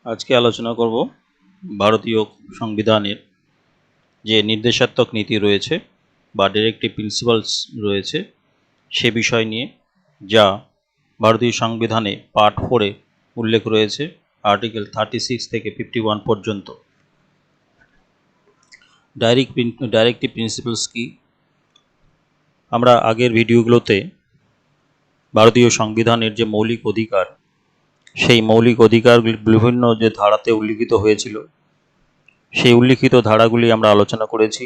আজকে আলোচনা করব ভারতীয় সংবিধানের যে নির্দেশাত্মক নীতি রয়েছে বা ডিরেক্টিভ প্রিন্সিপালস রয়েছে সে বিষয় নিয়ে, যা ভারতীয় সংবিধানে পার্ট 4-এ উল্লেখ রয়েছে আর্টিকেল 36 থেকে 51 পর্যন্ত। ডাইরেক্টিভ প্রিন্সিপালস কি? আমরা আগের ভিডিওগুলোতে ভারতীয় সংবিধানের যে মৌলিক অধিকার, সেই মৌলিক অধিকারগুলি বিভিন্ন যে ধারাতে উল্লিখিত হয়েছিল সেই উল্লিখিত ধারাগুলি আমরা আলোচনা করেছি।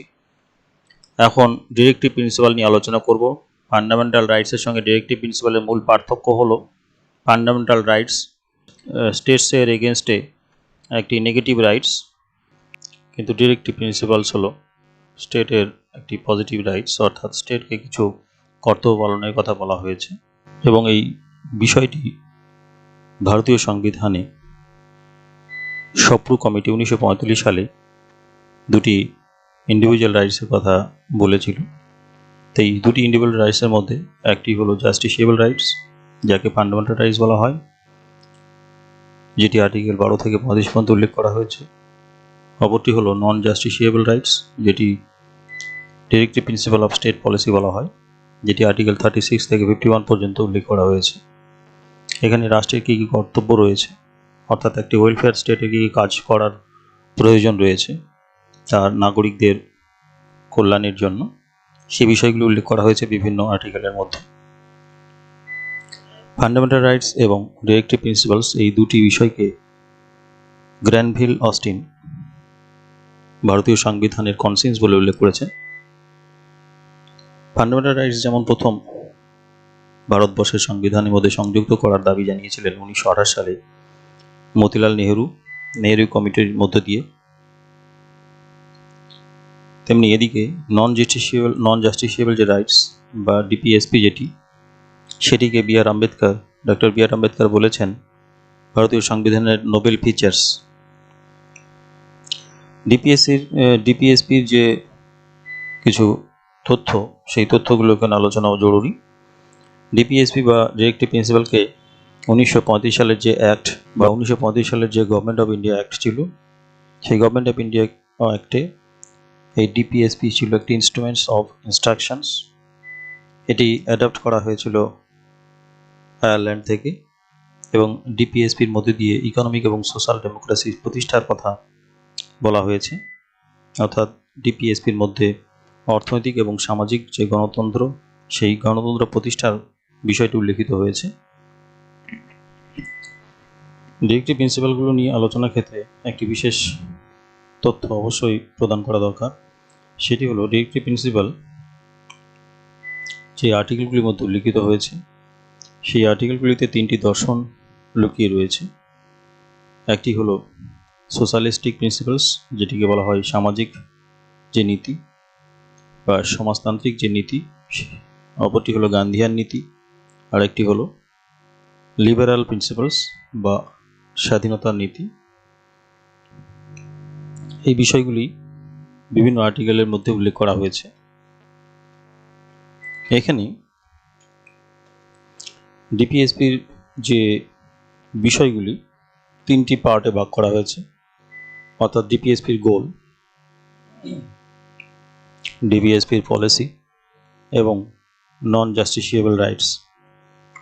এখন ডিরেক্টিভ প্রিন্সিপাল নিয়ে আলোচনা করব। ফান্ডামেন্টাল রাইটসের সঙ্গে ডিরেক্টিভ প্রিন্সিপালের মূল পার্থক্য হলো ফান্ডামেন্টাল রাইটস স্টেটসের এগেনস্টে একটি নেগেটিভ রাইটস, কিন্তু ডিরেক্টিভ প্রিন্সিপালস হলো স্টেটের একটি পজিটিভ রাইটস, অর্থাৎ স্টেটকে কিছু কর্তব্য পালনের কথা বলা হয়েছে। এবং এই বিষয়টি ভারতীয় সংবিধানে সপ্রু কমিটি 1945 সালে দুটি ইন্ডিভিজুয়াল রাইটসের কথা বলেছিল। তো এই দুটি ইন্ডিভিজুয়াল রাইটসের মধ্যে একটি হলো জাস্টিসিয়েবল রাইটস, যাকে ফান্ডামেন্টাল রাইটস বলা হয়, যেটি আর্টিকেল 12 থেকে 35 পর্যন্ত উল্লেখ করা হয়েছে। অপরটি হলো নন জাস্টিসিয়েবল রাইটস, যেটি directive principal of state policy বলা হয়, যেটি আর্টিকেল 36 থেকে 51 পর্যন্ত উল্লেখ করা হয়েছে। এখানে রাষ্ট্রের কী কী কর্তব্য রয়েছে, অর্থাৎ একটি ওয়েলফেয়ার স্টেটে কী কী কাজ করার প্রয়োজন রয়েছে তার নাগরিকদের কল্যাণের জন্য, সে বিষয়গুলি উল্লেখ করা হয়েছে বিভিন্ন আর্টিকেলের মধ্যে। ফান্ডামেন্টাল রাইটস এবং ডিরেক্টিভ প্রিন্সিপালস এই দুটি বিষয়কে গ্র্যানভিল অস্টিন ভারতীয় সংবিধানের কনসেন্স বলে উল্লেখ করেছে। ফান্ডামেন্টাল রাইটস যেমন প্রথম ভারতবর্ষের সংবিধানের মধ্যে সংযুক্ত করার দাবি জানিয়েছিলেন 1928 সালে মতিলাল নেহরু কমিটির মধ্য দিয়ে, তেমনি এদিকে নন জাস্টিসিয়েবল যে রাইটস বা ডিপিএসপি যেটি, সেটিকে ডক্টর বি আর আম্বেদকর বলেছেন ভারতীয় সংবিধানের নোবেল ফিচার্স। ডিপিএসপির যে কিছু তথ্য, সেই তথ্যগুলো এখানে আলোচনাও জরুরি। ডিপিএসপি বা ডিরেক্টিভ প্রিন্সিপালকে 1935 সালের যে অ্যাক্ট বা 1935 সালের যে গভর্নমেন্ট অফ ইন্ডিয়া অ্যাক্ট ছিল, সেই গভর্নমেন্ট অফ ইন্ডিয়া অ্যাক্টে এই ডিপিএসপি ছিল একটি ইনস্ট্রুমেন্টস অফ ইনস্ট্রাকশনস। এটি অ্যাডপ্ট করা হয়েছিল আয়ারল্যান্ড থেকে, এবং ডিপিএসপির মধ্যে দিয়ে ইকোনমিক এবং সোশ্যাল ডেমোক্রেসি প্রতিষ্ঠার কথা বলা হয়েছে, অর্থাৎ ডিপিএসপির মধ্যে অর্থনৈতিক এবং সামাজিক যে গণতন্ত্র, সেই গণতন্ত্র প্রতিষ্ঠার বিষয়টি উল্লেখিত হয়েছে। ডিরেক্টিভ প্রিন্সিপালগুলো নিয়ে আলোচনার ক্ষেত্রে একটি বিশেষ তথ্য অবশ্যই প্রদান করা দরকার, সেটি হলো ডিরেক্টিভ প্রিন্সিপাল যে আর্টিকেলগুলির মধ্যে উল্লিখিত হয়েছে, সেই আর্টিকেলগুলিতে তিনটি দর্শন লুকিয়ে রয়েছে। একটি হলো সোশ্যালিস্টিক প্রিন্সিপালস, যেটিকে বলা হয় সামাজিক যে নীতি বা সমাজতান্ত্রিক যে নীতি। অপরটি হলো গান্ধীয়ান নীতি, আর একটি হলো লিবারাল প্রিন্সিপালস বা স্বাধীনতার নীতি। এই বিষয়গুলি বিভিন্ন আর্টিকেলের মধ্যে উল্লেখ করা হয়েছে। এখানে ডিপিএসপির যে বিষয়গুলি তিনটি পার্টে ভাগ করা হয়েছে, অর্থাৎ ডিপিএসপির গোল, ডিপিএসপির পলিসি এবং নন জাস্টিসিয়েবল রাইটস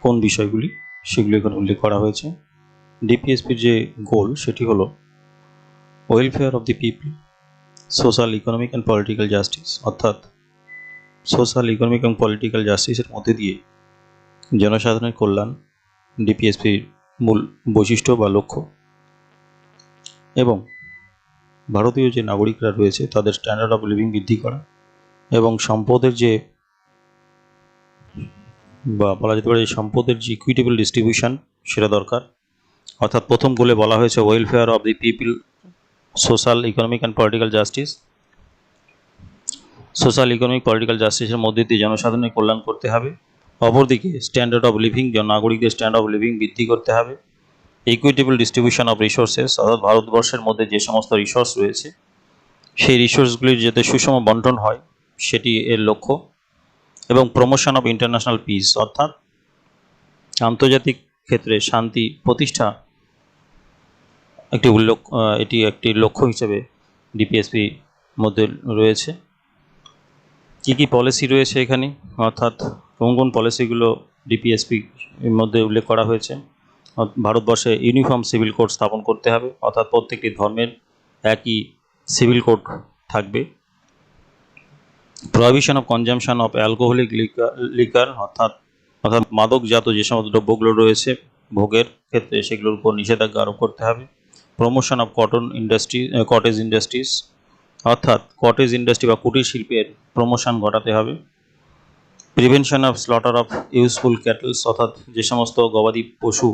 কোন বিষয়গুলি, সেগুলি এখানে উল্লেখ করা হয়েছে। ডিপিএসপির যে গোল, সেটি হলো welfare of the people, social, economic and political justice, অর্থাৎ সোশ্যাল, ইকোনমিক এবং পলিটিক্যাল জাস্টিসের মধ্যে দিয়ে জনসাধারণের কল্যাণ ডিপিএসপির মূল বৈশিষ্ট্য বা লক্ষ্য। এবং ভারতীয় যে নাগরিকরা রয়েছে তাদের স্ট্যান্ডার্ড অফ লিভিং বৃদ্ধি করা এবং সম্পদের যে বা বলা যেতে পারে সম্পদের যে ইকুইটেবল ডিস্ট্রিবিউশন, সেটা দরকার। অর্থাৎ প্রথম গোলে বলা হয়েছে welfare of the people, social, economic and political justice. Social, economic, political জাস্টিসের মধ্যে দিয়ে জনসাধারণের কল্যাণ করতে হবে। অপরদিকে স্ট্যান্ডার্ড অফ লিভিং, নাগরিকদের স্ট্যান্ডার্ড অফ লিভিং বৃদ্ধি করতে হবে। ইকুইটেবল ডিস্ট্রিবিউশন অফ রিসোর্সেস, অর্থাৎ ভারতবর্ষের মধ্যে যে সমস্ত রিসোর্স রয়েছে সেই রিসোর্সগুলির যাতে সুষম বন্টন হয়, সেটি এর লক্ষ্য। এবং প্রমোশন অফ ইন্টারন্যাশনাল পিস, অর্থাৎ আন্তর্জাতিক ক্ষেত্রে শান্তি প্রতিষ্ঠা এটি একটি লক্ষ্য হিসেবে ডিপিএসপি মধ্যে রয়েছে। কি পলিসি রয়েছে এখানে, অর্থাৎ কোন কোন পলিসিগুলো ডিপিএসপি এর মধ্যে উল্লেখ করা হয়েছে। ভারতবর্ষে ইউনিফর্ম সিভিল কোড স্থাপন করতে হবে, অর্থাৎ প্রত্যেকটি ধর্মের একই সিভিল কোড থাকবে। Prohibition of consumption of alcoholic liquor, অর্থাৎ মাদকজাত যে সমস্ত দ্রব্যগুলো রয়েছে ভোগের ক্ষেত্রে সেগুলোর উপর নিষেধাজ্ঞা আরোপ করতে হবে। প্রমোশন অফ কটেজ ইন্ডাস্ট্রিজ, অর্থাৎ কটেজ ইন্ডাস্ট্রি বা কুটির শিল্পের প্রমোশন ঘটাতে হবে। Prevention of slaughter of useful cattles, অর্থাৎ যে সমস্ত গবাদি পশু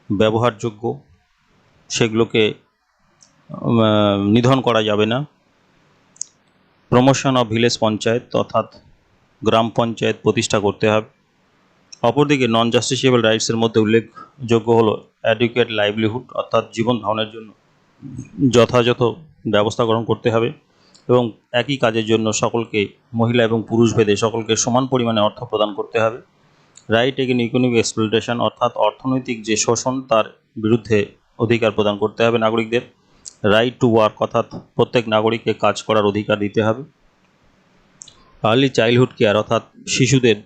ব্যবহারযোগ্য সেগুলোকে নিধন করা যাবে না। প্রমোশন অফ ভিলেজ পঞ্চায়েত, অর্থাৎ গ্রাম পঞ্চায়েত প্রতিষ্ঠা করতে হবে। অপরদিকে নন জাস্টিসেবল রাইটসের মধ্যে উল্লেখযোগ্য হলো অ্যাডিকুয়েট লাইভলিহুড, অর্থাৎ জীবন ধারণের জন্য যথাযথ ব্যবস্থা গ্রহণ করতে হবে এবং একই কাজের জন্য সকলকে, মহিলা এবং পুরুষ ভেদে সকলকে সমান পরিমাণে অর্থ প্রদান করতে হবে। রাইট এগেন ইকোনমিক এক্সপ্লুইটেশন, অর্থাৎ অর্থনৈতিক যে শোষণ তার বিরুদ্ধে অধিকার প্রদান করতে হবে নাগরিকদের। রাইট টু ওয়ার্ক, অর্থাৎ প্রত্যেক নাগরিককে কাজ করার অধিকার দিতে হবে। আর্লি চাইল্ডহুড কেয়ার, অর্থাৎ শিশুদের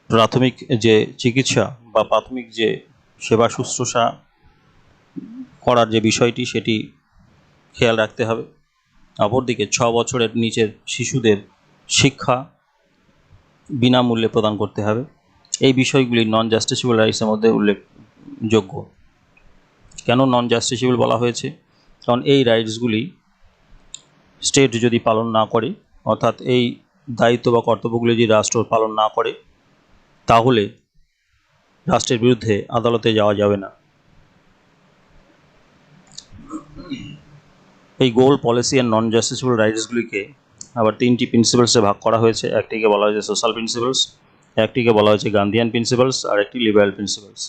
প্রাথমিক যে চিকিৎসা বা প্রাথমিক যে সেবা শুশ্রূষা করার যে বিষয়টি সেটি খেয়াল রাখতে হবে। অপরদিকে 6 বছরের নিচের শিশুদের শিক্ষা বিনামূল্যে প্রদান করতে হবে। এই বিষয়গুলি নন জাস্টিসেবল রাইটসের মধ্যে উল্লেখযোগ্য। কেন নন জাস্টিসেবল বলা হয়েছে? কারণ এই রাইটসগুলি স্টেট যদি পালন না করে, অর্থাৎ এই দায়িত্ব বা কর্তব্যগুলি যদি রাষ্ট্র পালন না করে তাহলে রাষ্ট্রের বিরুদ্ধে আদালতে যাওয়া যাবে না। এই গোল, পলিসি অ্যান্ড নন জাস্টিসেবল রাইটসগুলিকে আবার 3টি প্রিন্সিপালসে ভাগ করা হয়েছে। একটিকে বলা হয়েছে সোশ্যাল প্রিন্সিপালস, একটিকে বলা হয়েছে গান্ধিয়ান প্রিন্সিপালস, আর একটি লিবারেল প্রিন্সিপালস।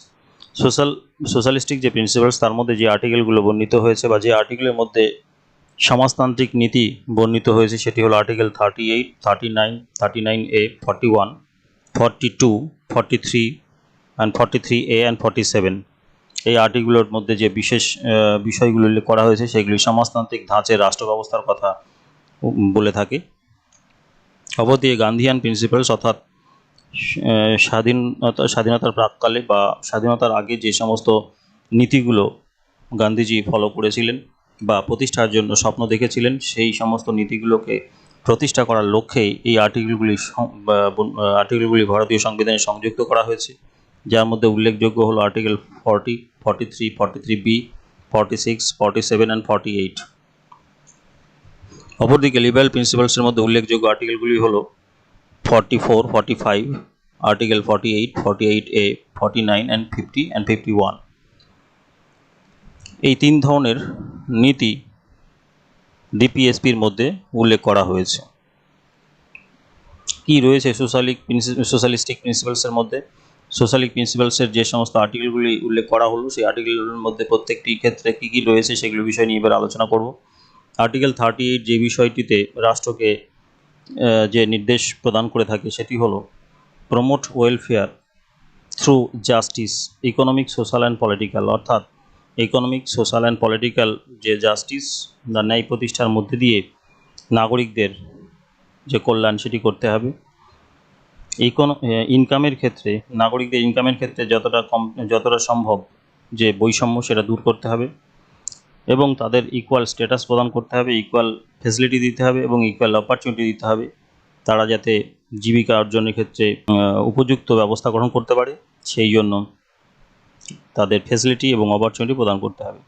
সোশ্যালিস্টিক যে প্রিন্সিপালস তার মধ্যে যে আর্টিকেলগুলো বর্ণিত হয়েছে বা যে আর্টিকেলের মধ্যে সমাজতান্ত্রিক নীতি বর্ণিত হয়েছে সেটি হলো article 38, 39, 39A, 41, 42, 43 and 43A and 47। এই আর্টিকেলগুলোর মধ্যে যে বিশেষ বিষয়গুলো উল্লেখ করা হয়েছে সেগুলি সমাজতান্ত্রিক ধাঁচের রাষ্ট্র ব্যবস্থার কথা বলে থাকে। অপরদিকে গান্ধিয়ান প্রিন্সিপালস, অর্থাৎ স্বাধীনতার প্রাককালে বা স্বাধীনতার আগে যে সমস্ত নীতিগুলো গান্ধীজি ফলো করেছিলেন বা প্রতিষ্ঠার জন্য স্বপ্ন দেখেছিলেন সেই সমস্ত নীতিগুলোকে প্রতিষ্ঠা করার লক্ষ্যেই এই আর্টিকেলগুলি ভারতীয় সংবিধানে সংযুক্ত করা হয়েছে, যার মধ্যে উল্লেখযোগ্য হলো আর্টিকেল 40, 43, 43B, 46, 47 অ্যান্ড 48। অপরদিকে লিবারেল প্রিন্সিপালসের মধ্যে উল্লেখযোগ্য আর্টিকেলগুলি হলো 44, 45, আর্টিকেল 48, 48A, 49 অ্যান্ড 50 অ্যান্ড 51। এই 3 ধরনের নীতি ডিপিএসপির মধ্যে উল্লেখ করা হয়েছে। কি রয়েছে সোশ্যালিস্টিক প্রিন্সিপালসের মধ্যে? সোশ্যালিক প্রিন্সিপালসের যে সমস্ত আর্টিকেলগুলি উল্লেখ করা হলো সেই আর্টিকেলগুলোর মধ্যে প্রত্যেকটি ক্ষেত্রে কী রয়েছে সেগুলো বিষয় নিয়ে এবার আলোচনা করব। আর্টিকেল 38 যে বিষয়টিতে রাষ্ট্রকে যে নির্দেশ প্রদান করে থাকে সেটি হলো promote welfare through justice, economic, social and political, অর্থাৎ ইকোনমিক, সোশ্যাল অ্যান্ড পলিটিক্যাল যে জাস্টিস বা ন্যায় প্রতিষ্ঠার মধ্যে দিয়ে নাগরিকদের যে কল্যাণ সেটি করতে হবে। ইনকামের ক্ষেত্রে, নাগরিকদের ইনকামের ক্ষেত্রে যতটা সম্ভব যে বৈষম্য সেটা দূর করতে হবে এবং তাদের ইকুয়াল স্ট্যাটাস প্রদান করতে হবে, ইকুয়াল ফেসিলিটি দিতে হবে এবং ইকুয়াল অপরচুনিটি দিতে হবে। তারা যাতে জীবিকা অর্জনের ক্ষেত্রে উপযুক্ত ব্যবস্থা গ্রহণ করতে পারে সেই জন্য তাদের ফেসিলিটি এবং অপরচুনিটি প্রদান করতে হবে।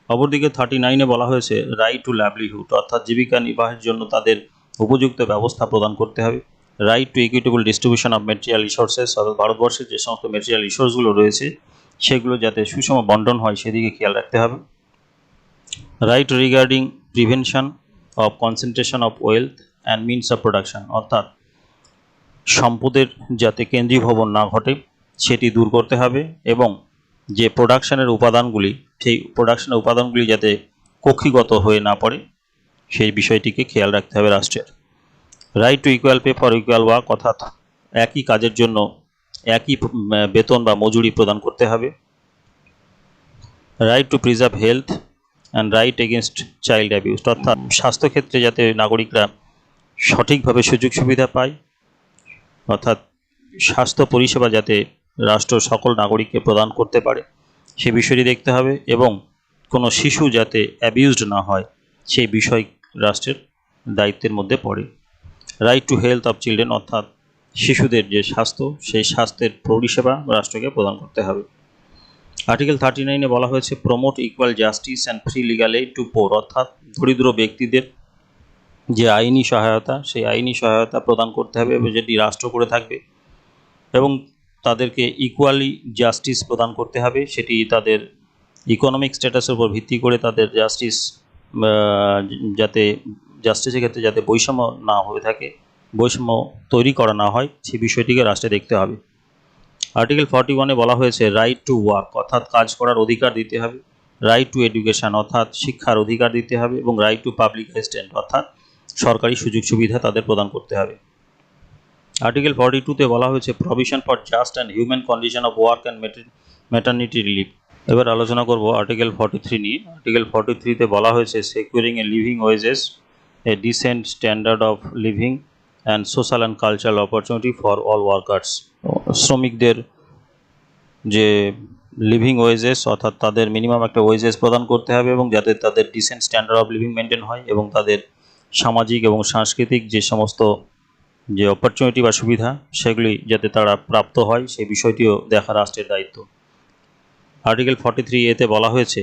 অপরদিকে 39-এ বলা হয়েছে রাইট টু লাইভলিহুড, অর্থাৎ জীবিকা নির্বাহের জন্য তাদের উপযুক্ত ব্যবস্থা প্রদান করতে হবে। Right two equitable distribution of material resources, অর্থাৎ ভারতবর্ষের যে সমস্ত ম্যাটেরিয়াল রিসোর্সগুলো রয়েছে সেগুলো যাতে সুষম বন্টন হয় সেদিকে খেয়াল রাখতে হবে। Right regarding prevention of concentration of wealth and means of production, অর্থাৎ সম্পদের যাতে কেন্দ্রীভবন না ঘটে সেটি দূর করতে হবে এবং যে প্রোডাকশনের উপাদানগুলি সেই প্রোডাকশনের উপাদানগুলি যাতে কক্ষিগত হয়ে না পড়ে সেই বিষয়টিকে খেয়াল রাখতে হবে রাষ্ট্রের। Right two equal pay for equal work, অর্থাৎ একই কাজের জন্য একই বেতন বা মজুরি প্রদান করতে হবে। Right two preserve health and right against child abuse, অর্থাৎ স্বাস্থ্যক্ষেত্রে যাতে নাগরিকরা সঠিকভাবে সুযোগ সুবিধা পায়, অর্থাৎ স্বাস্থ্য পরিষেবা যাতে রাষ্ট্র সকল নাগরিককে প্রদান করতে পারে সে বিষয়টি দেখতে হবে, এবং কোনো শিশু যাতে অ্যাবিউজড না হয় সেই বিষয় রাষ্ট্রের দায়িত্বের মধ্যে পড়ে। Right to health of children, অর্থাৎ শিশুদের যে স্বাস্থ্য সেই স্বাস্থ্যের পরিষেবা রাষ্ট্রকে প্রদান করতে হবে। আর্টিকেল 39-এ বলা হয়েছে promote equal justice and free legal aid to poor, অর্থাৎ দরিদ্র ব্যক্তিদের যে আইনি সহায়তা সেই আইনি সহায়তা প্রদান করতে হবে এবং যেটি রাষ্ট্র করে থাকবে, এবং তাদেরকে ইকুয়ালি জাস্টিস প্রদান করতে হবে, সেটি তাদের ইকোনমিক স্ট্যাটাসের উপর ভিত্তি করে তাদের জাস্টিস যাতে জাস্টিসের ক্ষেত্রে যাতে বৈষম্য না হয়ে থাকে, বৈষম্য তৈরি করা না হয় সেই বিষয়টিকে রাষ্ট্রে দেখতে হবে। আর্টিকেল 41-এ বলা হয়েছে রাইট টু ওয়ার্ক, অর্থাৎ কাজ করার অধিকার দিতে হবে, রাইট টু এডুকেশন, অর্থাৎ শিক্ষার অধিকার দিতে হবে, এবং রাইট টু পাবলিক অ্যাসিস্ট্যান্স, অর্থাৎ সরকারি সুযোগ সুবিধা তাদের প্রদান করতে হবে। আর্টিকেল 42-তে বলা হয়েছে provision for just and human condition of work and maternity relief. এবার আলোচনা করব আর্টিকেল 43 নিয়ে। আর্টিকেল 43-তে বলা হয়েছে securing a living wages, a decent standard of living and social and cultural opportunity for all workers. শ্রমিকদের যে লিভিং ওয়েজেস, অর্থাৎ তাদের মিনিমাম একটা ওয়েজেস প্রদান করতে হবে, এবং যাতে তাদের decent standard of living maintain হয়, এবং তাদের সামাজিক এবং সাংস্কৃতিক যে সমস্ত যে অপরচুনিটি বা সুবিধা সেগুলি যাতে তারা প্রাপ্ত হয় সেই বিষয়টিও দেখা রাষ্ট্রের দায়িত্ব। আর্টিকেল 43-এতে বলা হয়েছে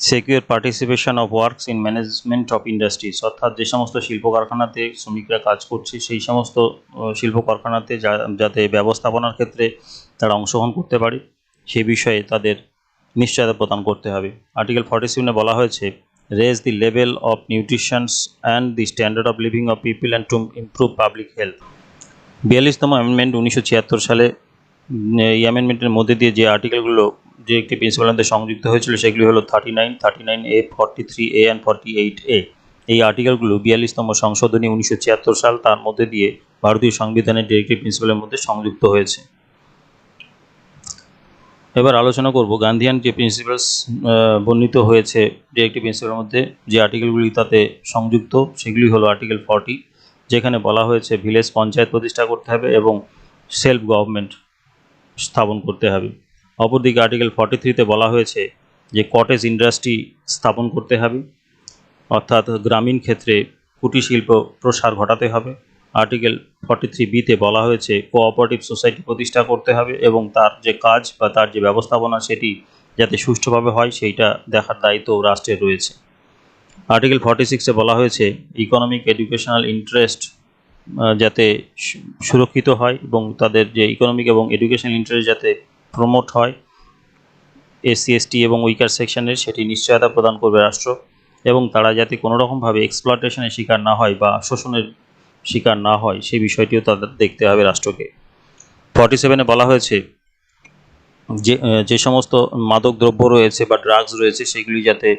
secure participation of works in management of industries, অর্থাৎ যে সমস্ত শিল্প কারখানাতে শ্রমিকরা কাজ করছে সেই সমস্ত শিল্প কারখানাতে যাতে ব্যবস্থাপনার ক্ষেত্রে তারা অংশগ্রহণ করতে পারে সে বিষয়ে তাদের নিশ্চয়তা প্রদান করতে হবে। আর্টিকেল 47-এ বলা হয়েছে raise the level of nutritions and the standard of living of people and to improve public health. 42তম অ্যামেন্ডমেন্ট 1976 সালে, এই অ্যামেন্ডমেন্টের মধ্যে দিয়ে যে আর্টিকেলগুলো যে একটি প্রিন্সিপাল মধ্যে সংযুক্ত হয়েছিল সেগুলি হলো 39, 39A, 43A অ্যান্ড 48A। এই আর্টিকেলগুলো 42তম সংশোধনী 1976 সাল তার মধ্যে দিয়ে ভারতীয় সংবিধানের ডিরেক্টিভ প্রিন্সিপালের মধ্যে সংযুক্ত হয়েছে। এবার আলোচনা করব গান্ধীয়ান যে প্রিন্সিপালস বর্ণিত হয়েছে ডিরেক্টিভ প্রিন্সিপালের মধ্যে যে আর্টিকেলগুলি তাতে সংযুক্ত সেগুলি হলো আর্টিকেল 40, যেখানে বলা হয়েছে ভিলেজ পঞ্চায়েত প্রতিষ্ঠা করতে হবে এবং সেলফ গভর্নমেন্ট স্থাপন করতে হবে। অপরদিকে আর্টিকেল 43-তে বলা হয়েছে যে কটেজ ইন্ডাস্ট্রি স্থাপন করতে হবে, অর্থাৎ গ্রামীণ ক্ষেত্রে কুটির শিল্প প্রসার ঘটাতে হবে। আর্টিকেল 43B-তে বলা হয়েছে কোঅপারেটিভ সোসাইটি প্রতিষ্ঠা করতে হবে এবং তার যে কাজ বা তার যে ব্যবস্থাপনা সেটি যাতে সুষ্ঠুভাবে হয় সেইটা দেখার দায়িত্ব রাষ্ট্রের রয়েছে। আর্টিকেল 46-এ বলা হয়েছে ইকোনমিক এডুকেশনাল ইন্টারেস্ট যাতে সুরক্ষিত হয় এবং তাদের যে ইকোনমিক এবং এডুকেশনাল ইন্টারেস্ট যাতে প্রমোট হয়, এসসি এসটি এবং উইকার সেকশনের সেটি নিশ্চয়তা প্রদান করবে রাষ্ট্র, এবং তারা যাতে কোনো রকমভাবে এক্সপ্লয়টেশনের শিকার না হয় বা শোষণের শিকার না হয় সেই বিষয়টিও তাদের দেখতে হবে রাষ্ট্রকে। 47-এ বলা হয়েছে যে সমস্ত মাদক দ্রব্য রয়েছে বা ড্রাগস রয়েছে সেগুলি যাতে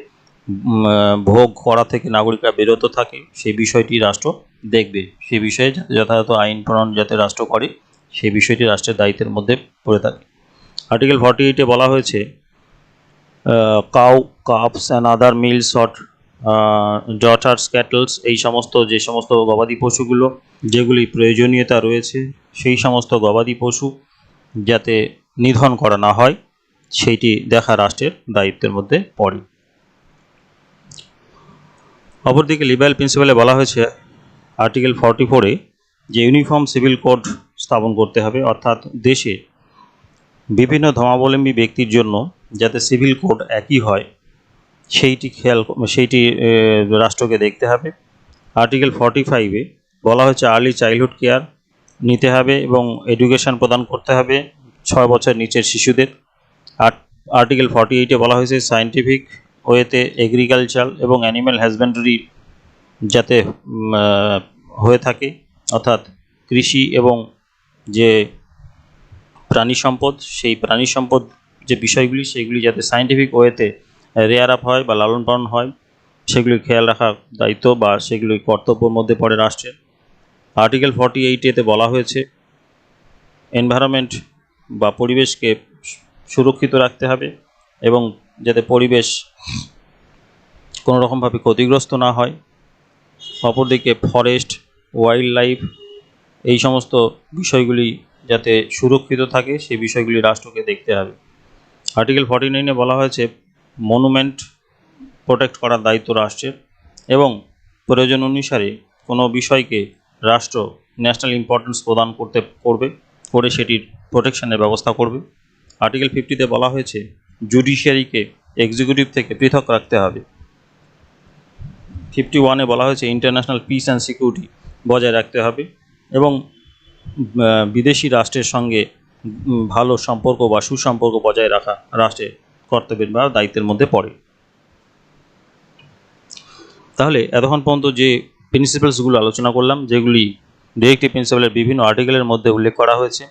ভোগ করা থেকে নাগরিকরা বিরত থাকে সেই বিষয়টি রাষ্ট্র দেখবে, সেই বিষয়ে যথাযথ আইন প্রণয়ন যাতে রাষ্ট্র করে সেই বিষয়টি রাষ্ট্রের দায়িত্বের মধ্যে পড়ে থাকে। আর্টিকেল 48-এ বলা হয়েছে cow, calves and other milch or draught cattles, এই সমস্ত যে সমস্ত গবাদি পশুগুলো যেগুলি প্রয়োজনীয়তা রয়েছে সেই সমস্ত গবাদি পশু যাতে নিধন করা না হয় সেইটি দেখা রাষ্ট্রের দায়িত্বের মধ্যে পড়ে। অপরদিকে লিবারেল প্রিন্সিপালে বলা হয়েছে আর্টিকেল 44-এ যে ইউনিফর্ম সিভিল কোড স্থাপন করতে হবে, অর্থাৎ দেশে বিভিন্ন ধর্মাবলম্বী ব্যক্তির জন্য যাতে সিভিল কোড একই হয় সেইটি রাষ্ট্রকে দেখতে হবে। আর্টিকেল 45-এ বলা হয়েছে আর্লি চাইল্ডহুড কেয়ার নিতে হবে এবং এডুকেশন প্রদান করতে হবে 6 বছর নিচের শিশুদের। আর্টিকেল 48-এ বলা হয়েছে সায়েন্টিফিক ওয়েতে এগ্রিকালচার এবং অ্যানিম্যাল হাজব্যান্ডারি যাতে হয়ে থাকে, অর্থাৎ কৃষি এবং যে প্রাণী সম্পদ সেই প্রাণী সম্পদ যে বিষয়গুলি সেগুলি যাতে সায়েন্টিফিক ওয়েতে রেয়ার আপ হয় বা লালন পালন হয় সেগুলি খেয়াল রাখার দায়িত্ব বা সেগুলি কর্তব্যের মধ্যে পড়ে রাষ্ট্রের। আর্টিকেল 48-এতে বলা হয়েছে এনভায়রনমেন্ট বা পরিবেশকে সুরক্ষিত রাখতে হবে এবং যাতে পরিবেশ কোনো রকমভাবে ক্ষতিগ্রস্ত না হয়। অপরদিকে ফরেস্ট, ওয়াইল্ড লাইফ এই সমস্ত বিষয়গুলি যাতে সুরক্ষিত থাকে সেই বিষয়গুলি রাষ্ট্রকে দেখতে হবে। আর্টিকেল 49-এ বলা হয়েছে মনুমেন্ট প্রোটেক্ট করার দায়িত্ব রাষ্ট্রের এবং প্রয়োজন অনুসারে কোনো বিষয়কে রাষ্ট্র ন্যাশনাল ইম্পর্টেন্স প্রদান করে সেটির প্রোটেকশনের ব্যবস্থা করবে। আর্টিকেল 50-তে বলা হয়েছে জুডিশিয়ারিকে এক্সিকিউটিভ থেকে পৃথক রাখতে হবে। 51-এ বলা হয়েছে ইন্টারন্যাশনাল পিস অ্যান্ড সিকিউরিটি বজায় রাখতে হবে এবং বিদেশি রাষ্ট্রের সঙ্গে ভালো সম্পর্ক বা সুসম্পর্ক বজায় রাখা রাষ্ট্রের কর্তব্যের বা দায়িত্বের মধ্যে পড়ে। তাহলে এতক্ষণ পর্যন্ত যে প্রিন্সিপালসগুলো আলোচনা করলাম, যেগুলি ডিরেক্টিভ প্রিন্সিপালের বিভিন্ন আর্টিকেলের মধ্যে উল্লেখ করা হয়েছে,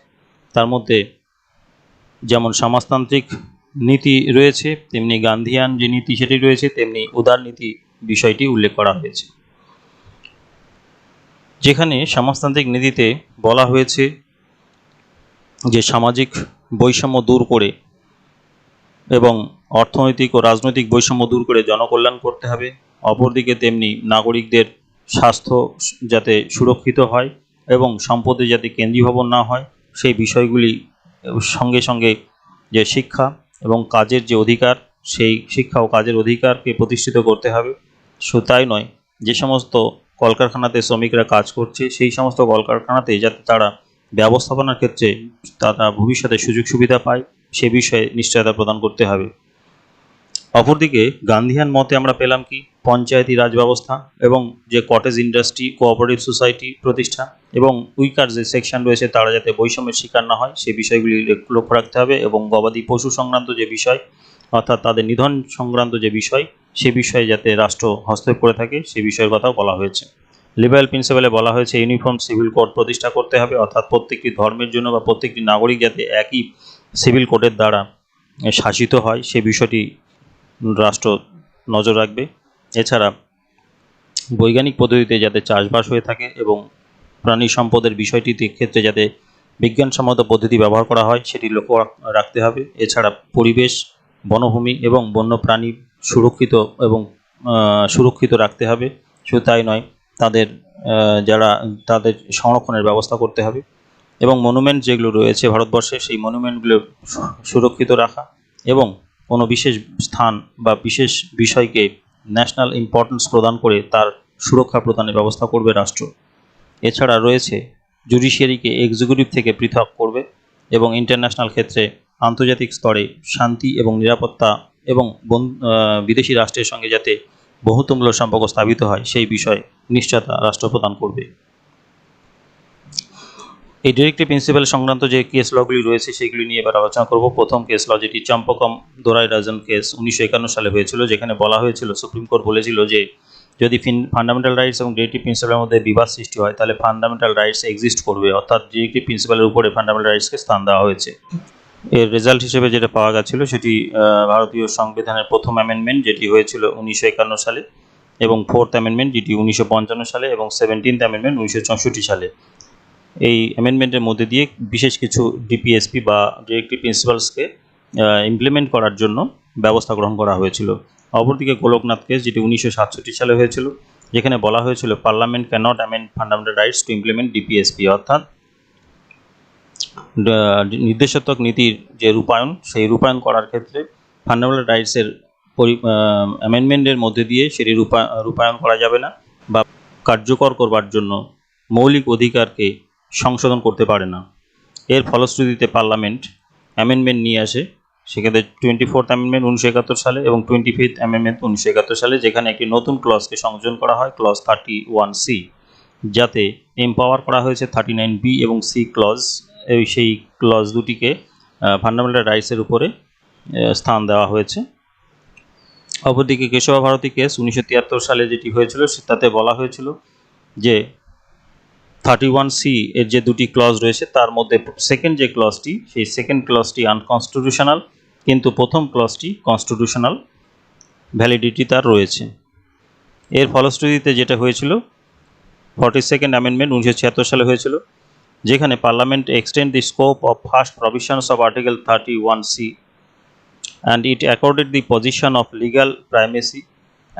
তার মধ্যে যেমন সমাজতান্ত্রিক নীতি রয়েছে, তেমনি গান্ধীয়ান যে নীতি সেটি রয়েছে, তেমনি উদার নীতি বিষয়টি উল্লেখ করা হয়েছে। যেখানে সমাজতান্ত্রিক নীতিতে বলা হয়েছে যে সামাজিক বৈষম্য দূর করে এবং অর্থনৈতিক ও রাজনৈতিক বৈষম্য দূর করে জনকল্যাণ করতে হবে। অপরদিকে তেমনি নাগরিকদের স্বাস্থ্য যাতে সুরক্ষিত হয় এবং সম্পদে যাতে কেন্দ্রীভবন না হয় সেই বিষয়গুলি সঙ্গে সঙ্গে যে শিক্ষা এবং কাজের যে অধিকার, সেই শিক্ষা ও কাজের অধিকারকে প্রতিষ্ঠিত করতে হবে। শুধু তাই নয়, যে সমস্ত কলকারখানাতে শ্রমিকরা কাজ করছে সেই সমস্ত কলকারখানাতে যাতে তারা ব্যবস্থাপনার ক্ষেত্রে তারা ভবিষ্যতে সুযোগ সুবিধা পায় সে বিষয়ে নিশ্চয়তা প্রদান করতে হবে। অপরদিকে গান্ধীয়ান মতে আমরা পেলাম কি পঞ্চায়েতি রাজ ব্যবস্থা এবং যে কটেজ ইন্ডাস্ট্রি, কোঅপারেটিভ সোসাইটি প্রতিষ্ঠা এবং উইকার যে সেকশন রয়েছে তারা যাতে বৈষম্যের শিকার না হয় সে বিষয়গুলি লক্ষ্য রাখতে হবে এবং গবাদি পশু সংক্রান্ত যে বিষয় অর্থাৎ তাদের নিধন সংক্রান্ত যে বিষয় সে বিষয়ে যাতে রাষ্ট্র হস্তক্ষেপ করে থাকে সে বিষয়ের কথাও বলা হয়েছে। লিবারেল প্রিন্সিপালে বলা হয়েছে ইউনিফর্ম সিভিল কোড প্রতিষ্ঠা করতে হবে, অর্থাৎ প্রত্যেকটি ধর্মের জন্য বা প্রত্যেকটি নাগরিক যাতে একই সিভিল কোডের দ্বারা শাসিত হয় সে বিষয়টি রাষ্ট্র নজর রাখবে। এছাড়া বৈজ্ঞানিক পদ্ধতিতে যাতে চাষবাস হয়ে থাকে এবং প্রাণী সম্পদের বিষয়টিতে ক্ষেত্রে যাতে বিজ্ঞানসম্মত পদ্ধতি ব্যবহার করা হয় সেটি লক্ষ্য রাখতে হবে। এছাড়া পরিবেশ, বনভূমি এবং বন্যপ্রাণী সুরক্ষিত রাখতে হবে। শুধু তাই নয়, তাদের সংরক্ষণের ব্যবস্থা করতে হবে এবং মনুমেন্ট যেগুলো রয়েছে ভারতবর্ষে সেই মনুমেন্টগুলো সুরক্ষিত রাখা এবং কোনো বিশেষ স্থান বা বিশেষ বিষয়কে ন্যাশনাল ইম্পর্টেন্স প্রদান করে তার সুরক্ষা প্রদানের ব্যবস্থা করবে রাষ্ট্র। এছাড়া রয়েছে জুডিশিয়ারিকে এক্সিকিউটিভ থেকে পৃথক করবে এবং ইন্টারন্যাশনাল ক্ষেত্রে আন্তর্জাতিক স্তরে শান্তি এবং নিরাপত্তা এবং বিদেশি রাষ্ট্রের সঙ্গে যাতে বহুতমূল্য সম্পর্ক স্থাপিত হয় সেই বিষয়ে নিশ্চয়তা রাষ্ট্র প্রদান করবে। এই ডিরেক্টিভ প্রিন্সিপাল সংক্রান্ত যে কেস লগুলি রয়েছে সেগুলি নিয়ে এবার আলোচনা করব। প্রথম কেস ল যেটি চম্পকম দোরাইরাজন কেস 1951 সালে হয়েছিল, যেখানে বলা হয়েছিল সুপ্রিম কোর্ট বলেছিল যে যদি ফান্ডামেন্টাল রাইটস এবং ডিরেক্টিভ প্রিন্সিপালের মধ্যে বিবাদ সৃষ্টি হয় তাহলে ফান্ডামেন্টাল রাইটস এক্সিস্ট করবে, অর্থাৎ ডিরেক্টিভ প্রিন্সিপালের উপরে ফান্ডামেন্টাল রাইটসকে স্থান দেওয়া হয়েছে। এর রেজাল্ট হিসেবে যেটা পাওয়া গেছিল সেটি ভারতীয় সংবিধানের প্রথম অ্যামেন্ডমেন্ট যেটি হয়েছিল 1951 সালে এবং ফোর্থ অ্যামেন্ডমেন্ট যেটি 1955 সালে এবং 17th অ্যামেন্ডমেন্ট 1964 সালে। এই অ্যামেন্ডমেন্টের মধ্যে দিয়ে বিশেষ কিছু ডিপিএসপি বা ডিরেক্টিভ প্রিন্সিপালসকে ইমপ্লিমেন্ট করার জন্য ব্যবস্থা গ্রহণ করা হয়েছিল। অপরদিকে গোলকনাথ কেস যেটি 1967 সালে হয়েছিল, যেখানে বলা হয়েছিল parliament cannot amend fundamental rights to implement DPSP, অর্থাৎ নির্দেশাত্মক নীতির যে রূপায়ণ সেই রূপায়ণ করার ক্ষেত্রে ফান্ডামেন্টাল রাইটসের অ্যামেন্ডমেন্টের মধ্যে দিয়ে সেটি রূপায়ণ করা যাবে না বা কার্যকর করবার জন্য মৌলিক অধিকারকে সংশোধন করতে পারে না। এর ফলশ্রুতিতে পার্লামেন্ট অ্যামেন্ডমেন্ট নিয়ে আসে, সেক্ষেত্রে 24th অ্যামেন্ডমেন্ট 1971 সালে এবং 25th অ্যামেন্ডমেন্ট 1971 সালে, যেখানে একটি নতুন ক্লজকে সংযোজন করা হয়, ক্লজ 31C, যাতে এম্পাওয়ার করা হয়েছে 39B এবং C ক্লজ, সেই ক্লজ দুটিকে ফান্ডামেন্টাল রাইটসের উপরে স্থান দেওয়া হয়েছে। অপরদিকে কেশবা ভারতী কেস 1973 সালে যেটি হয়েছিল তাতে বলা হয়েছিল যে 31C এর যে দুটি ক্লজ রয়েছে তার মধ্যে সেকেন্ড যে ক্লজটি সেই সেকেন্ড ক্লজটি আনকনস্টিটিউশনাল, কিন্তু প্রথম ক্লজটি কনস্টিটিউশনাল ভ্যালিডিটি তার রয়েছে। এর ফলশ্রুতিতে যেটা হয়েছিল 42nd অ্যামেন্ডমেন্ট 1976 সালে হয়েছিল, যেখানে parliament extend the scope of first provisions of article 31C and it accorded the position of legal primacy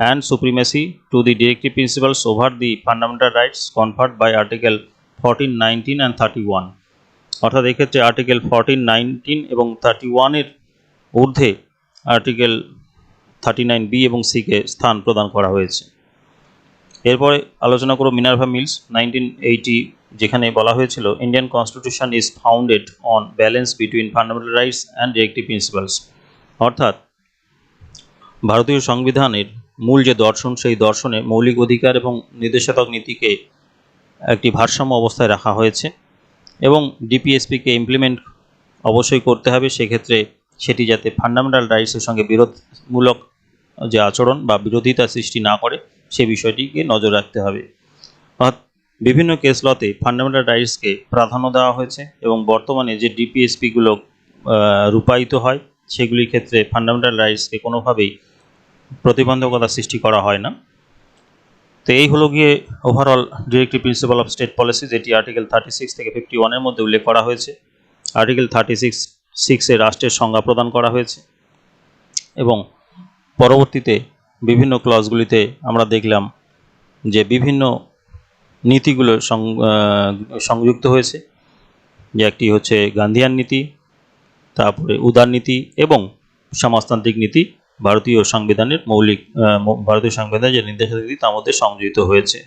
and supremacy to the directive principles over the fundamental rights conferred by Article 14, 19 and 31 অর্থাৎ এক্ষেত্রে article 14, 19 এবং 31 এর ঊর্ধ্বে article 39 B এবং C K স্থান প্রদান করা হয়েছে। এরপরে আলোচনা করব মিনার্ভা মিলস 1980, যেখানে বলা হয়েছিল Indian constitution is founded on balance between fundamental rights and directive principles, অর্থাৎ ভারতীয় সংবিধানের মূল যে দর্শন সেই দর্শনে মৌলিক অধিকার এবং নির্দেশাত্মক নীতিকে একটি ভারসাম্য অবস্থায় রাখা হয়েছে এবং ডিপিএসপিকে ইমপ্লিমেন্ট অবশ্যই করতে হবে, সেক্ষেত্রে সেটি যাতে ফান্ডামেন্টাল রাইটসের সঙ্গে বিরোধমূলক যে আচরণ বা বিরোধিতা সৃষ্টি না করে সে বিষয়টিকে নজর রাখতে হবে। অর্থাৎ বিভিন্ন কেস লতে ফান্ডামেন্টাল রাইটসকে প্রাধান্য দেওয়া হয়েছে এবং বর্তমানে যে ডিপিএসপিগুলো রূপায়িত হয় সেগুলির ক্ষেত্রে ফান্ডামেন্টাল রাইটসকে কোনোভাবেই প্রতিবন্ধকতা সৃষ্টি করা হয় না। তো এই হলো গিয়ে overall directive principal of state policy, যেটি আর্টিকেল 36 থেকে 51 মধ্যে উল্লেখ করা হয়েছে। আর্টিকেল 36 রাষ্ট্রের সংজ্ঞা প্রদান করা হয়েছে এবং পরবর্তীতে বিভিন্ন ক্লজগুলিতে আমরা দেখলাম যে বিভিন্ন নীতিগুলো সংযুক্ত হয়েছে, যে একটি হচ্ছে গান্ধীয়ান নীতি, তারপরে উদার নীতি এবং সমাজতান্ত্রিক নীতি ভারতীয় সংবিধানের যে নির্দেশাবলী তার মধ্যে সংযোজিত হয়েছে।